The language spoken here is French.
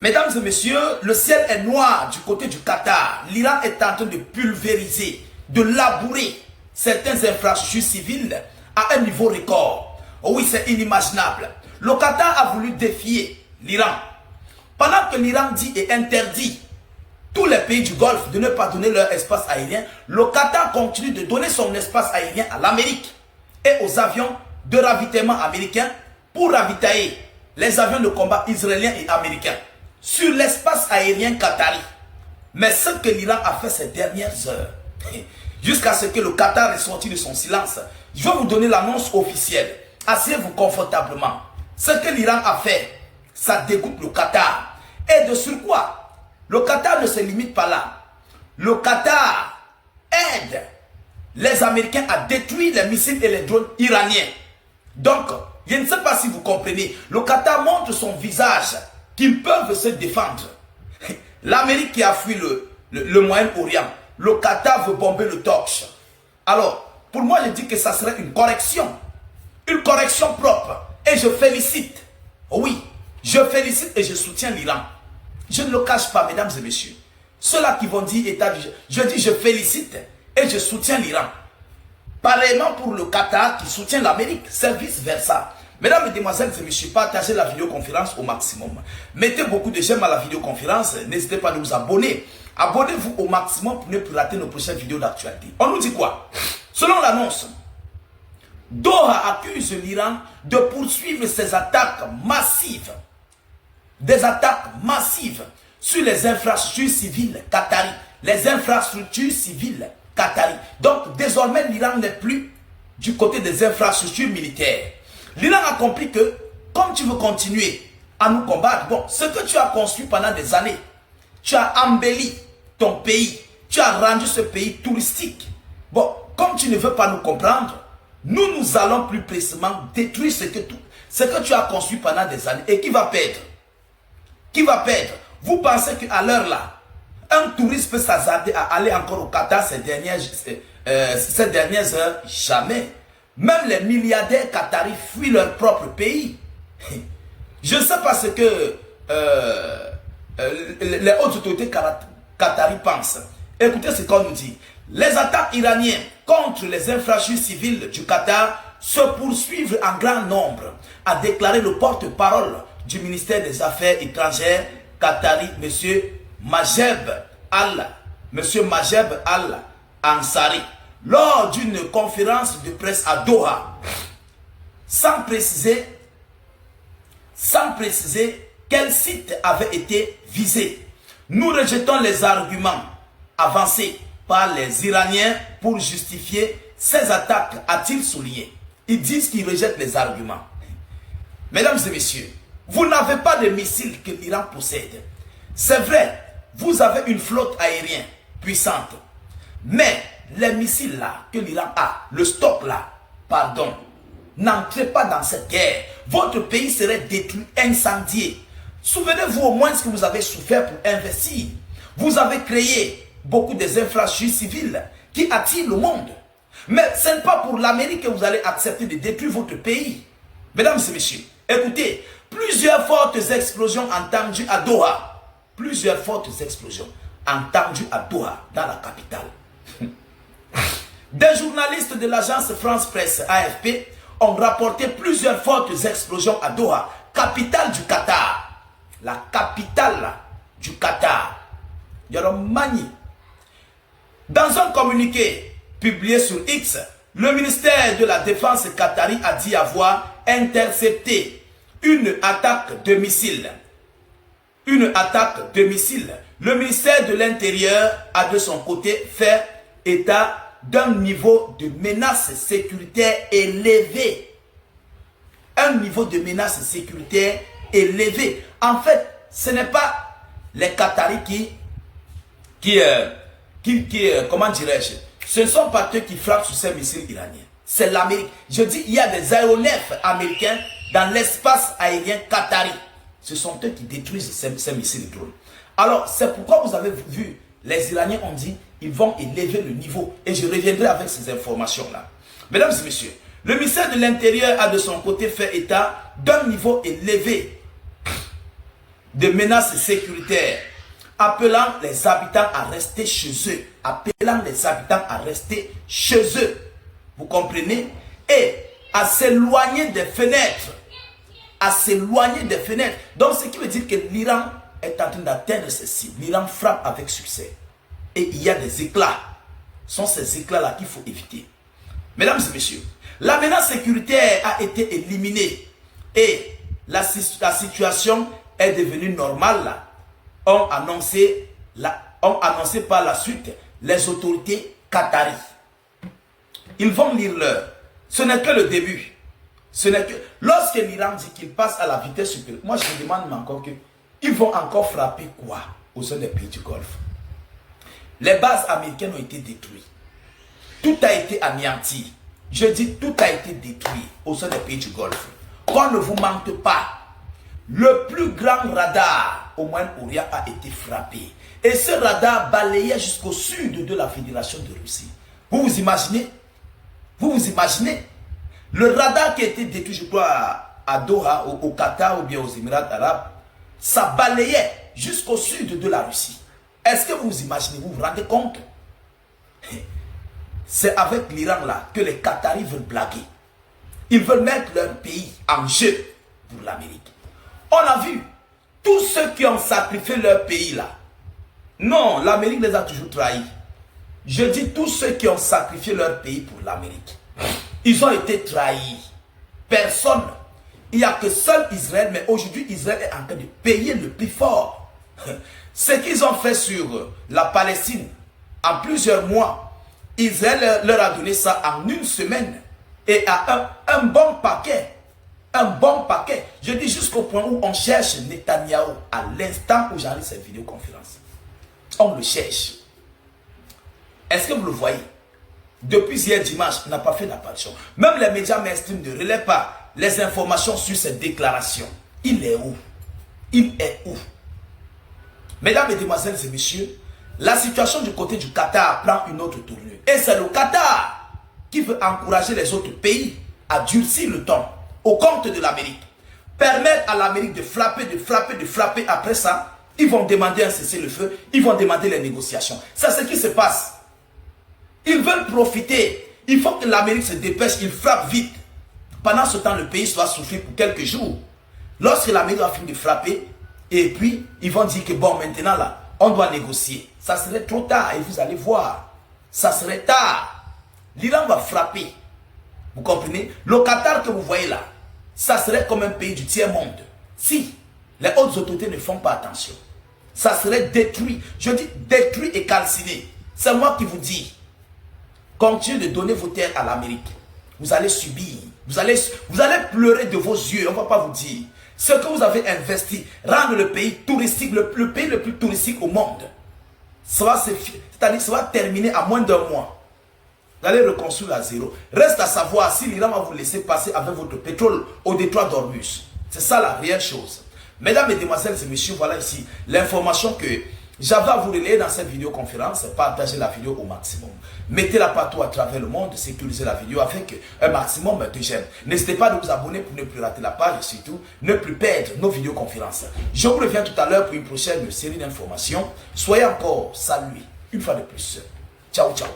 Mesdames et messieurs, le ciel est noir du côté du Qatar. L'Iran est en train de pulvériser, de labourer certaines infrastructures civiles à un niveau record. Oh oui, c'est inimaginable. Le Qatar a voulu défier l'Iran. Pendant que l'Iran dit et interdit tous les pays du Golfe de ne pas donner leur espace aérien, le Qatar continue de donner son espace aérien à l'Amérique et aux avions de ravitaillement américains pour ravitailler les avions de combat israéliens et américains sur l'espace aérien qatari. Mais ce que l'Iran a fait ces dernières heures, jusqu'à ce que le Qatar est sorti de son silence, je vais vous donner l'annonce officielle. Asseyez-vous confortablement. Ce que l'Iran a fait, ça dégoûte le Qatar. Et de surcroît, le Qatar ne se limite pas là. Le Qatar aide les Américains à détruire les missiles et les drones iraniens. Donc, je ne sais pas si vous comprenez, le Qatar montre son visage qu'ils peuvent se défendre. L'Amérique qui a fui le Moyen-Orient, le Qatar veut bomber le torche. Alors, pour moi, je dis que ça serait une correction propre. Et je félicite, oui, je félicite et je soutiens l'Iran. Je ne le cache pas, mesdames et messieurs. Ceux-là qui vont dire état du... Je dis je félicite et je soutiens l'Iran. Pareillement pour le Qatar qui soutient l'Amérique, c'est vice-versa. Mesdames, mesdemoiselles et messieurs, partagez la vidéoconférence au maximum. Mettez beaucoup de j'aime à la vidéoconférence. N'hésitez pas à vous abonner. Abonnez-vous au maximum pour ne plus rater nos prochaines vidéos d'actualité. On nous dit quoi? Selon l'annonce, Doha accuse l'Iran de poursuivre ses attaques massives. Des attaques massives sur les infrastructures civiles qataries. Les infrastructures civiles qataries. Donc, désormais, l'Iran n'est plus du côté des infrastructures militaires. L'Iran a compris que, comme tu veux continuer à nous combattre, bon, ce que tu as construit pendant des années, tu as embelli ton pays, tu as rendu ce pays touristique. Bon, comme tu ne veux pas nous comprendre, nous allons plus précisément détruire ce que tu as construit pendant des années. Et qui va perdre? Qui va perdre? Vous pensez qu'à l'heure là, un touriste peut s'hasarder à aller encore au Qatar ces dernières heures? Jamais. Même les milliardaires qataris fuient leur propre pays. Je ne sais pas ce que les hautes autorités qataris pensent. Écoutez ce qu'on nous dit. Les attaques iraniennes contre les infrastructures civiles du Qatar se poursuivent en grand nombre, a déclaré le porte-parole du ministère des Affaires étrangères qatari, M. Majeb Al-Ansari, lors d'une conférence de presse à Doha, sans préciser quel site avait été visé. Nous rejetons les arguments avancés par les Iraniens pour justifier ces attaques, a-t-il souligné. Ils disent qu'ils rejettent les arguments. Mesdames et messieurs, vous n'avez pas de missiles que l'Iran possède. C'est vrai, vous avez une flotte aérienne puissante. Mais les missiles là que l'Iran a, le stock là, pardon, n'entrez pas dans cette guerre. Votre pays serait détruit, incendié. Souvenez-vous au moins ce que vous avez souffert pour investir. Vous avez créé beaucoup des infrastructures civiles qui attirent le monde. Mais ce n'est pas pour l'Amérique que vous allez accepter de détruire votre pays. Mesdames et messieurs, écoutez, plusieurs fortes explosions entendues à Doha. Plusieurs fortes explosions entendues à Doha, dans la capitale. Des journalistes de l'agence France Presse AFP ont rapporté plusieurs fortes explosions à Doha, capitale du Qatar. La capitale du Qatar. Yoromani. Dans un communiqué publié sur X, le ministère de la Défense qatari a dit avoir intercepté une attaque de missiles. Une attaque de missiles. Le ministère de l'Intérieur a de son côté fait état d'un niveau de menace sécuritaire élevé. Un niveau de menace sécuritaire élevé. En fait, ce n'est pas les Qataris comment dirais-je, ce ne sont pas eux qui frappent sur ces missiles iraniens. C'est l'Amérique. Je dis, il y a des aéronefs américains dans l'espace aérien qatari. Ce sont eux qui détruisent ces missiles drones. Alors, c'est pourquoi vous avez vu, les Iraniens ont dit, ils vont élever le niveau. Et je reviendrai avec ces informations-là. Mesdames et messieurs, le ministère de l'Intérieur a de son côté fait état d'un niveau élevé de menaces sécuritaires, appelant les habitants à rester chez eux. Appelant les habitants à rester chez eux. Vous comprenez? Et à s'éloigner des fenêtres. À s'éloigner des fenêtres. Donc, ce qui veut dire que l'Iran est en train d'atteindre ses cibles. L'Iran frappe avec succès. Et il y a des éclats. Ce sont ces éclats-là qu'il faut éviter. Mesdames et messieurs, la menace sécuritaire a été éliminée. Et la situation est devenue normale. Ont annoncé par la suite les autorités qataries. Ils vont lire l'heure. Ce n'est que le début. Ce n'est que lorsque l'Iran dit qu'il passe à la vitesse supérieure, moi je me demande encore que ils vont encore frapper quoi au sein des pays du Golfe. Les bases américaines ont été détruites. Tout a été anéanti. Je dis tout a été détruit au sein des pays du Golfe. Qu'on ne vous mente pas. Le plus grand radar au Moyen-Orient a été frappé. Et ce radar balayait jusqu'au sud de la Fédération de Russie. Vous vous imaginez? Vous vous imaginez? Le radar qui a été détruit, je crois, à Doha, au Qatar ou bien aux Émirats arabes, ça balayait jusqu'au sud de la Russie. Est-ce que vous vous imaginez, vous vous rendez compte? C'est avec l'Iran là que les Qataris veulent blaguer. Ils veulent mettre leur pays en jeu pour l'Amérique. On a vu tous ceux qui ont sacrifié leur pays là. Non, l'Amérique les a toujours trahis. Je dis tous ceux qui ont sacrifié leur pays pour l'Amérique. Ils ont été trahis. Personne. Il n'y a que seul Israël, mais aujourd'hui Israël est en train de payer le plus fort. Ce qu'ils ont fait sur la Palestine en plusieurs mois, Israël leur a donné ça en une semaine et à un bon paquet. Un bon paquet. Je dis jusqu'au point où on cherche Netanyahou à l'instant où j'arrive cette vidéoconférence. On le cherche. Est-ce que vous le voyez? Depuis hier dimanche, il n'a pas fait d'apparition. Même les médias mainstream ne relaient pas les informations sur cette déclaration. Il est où? Il est où? Mesdames, mesdemoiselles et messieurs, la situation du côté du Qatar prend une autre tournure. Et c'est le Qatar qui veut encourager les autres pays à durcir le ton au compte de l'Amérique. Permettre à l'Amérique de frapper, de frapper, de frapper. Après ça, ils vont demander un cessez-le-feu. Ils vont demander les négociations. C'est ce qui se passe. Ils veulent profiter. Il faut que l'Amérique se dépêche. Ils frappent vite. Pendant ce temps, le pays soit soufflé pour quelques jours. Lorsque l'Amérique va finir de frapper, et puis, ils vont dire que bon, maintenant là, on doit négocier. Ça serait trop tard et vous allez voir. Ça serait tard. L'Iran va frapper. Vous comprenez? Le Qatar que vous voyez là, ça serait comme un pays du tiers-monde. Si les autres autorités ne font pas attention, ça serait détruit. Je dis détruit et calciné. C'est moi qui vous dis. Continuez de donner vos terres à l'Amérique. Vous allez subir. Vous allez pleurer de vos yeux. On ne va pas vous dire. Ce que vous avez investi, rendre le pays touristique, le pays le plus touristique au monde. C'est-à-dire ça va terminer à moins d'un mois. Vous allez reconstruire à zéro. Reste à savoir si l'Iran va vous laisser passer avec votre pétrole au détroit d'Ormuz. C'est ça la réelle chose. Mesdames, mesdemoiselles et messieurs, voilà ici l'information que j'avais à vous relayer dans cette vidéoconférence. Partagez la vidéo au maximum. Mettez-la partout à travers le monde. Sécurisez la vidéo avec un maximum de j'aime. N'hésitez pas à vous abonner pour ne plus rater la page et surtout ne plus perdre nos vidéoconférences. Je vous reviens tout à l'heure pour une prochaine série d'informations. Soyez encore salués une fois de plus. Ciao, ciao.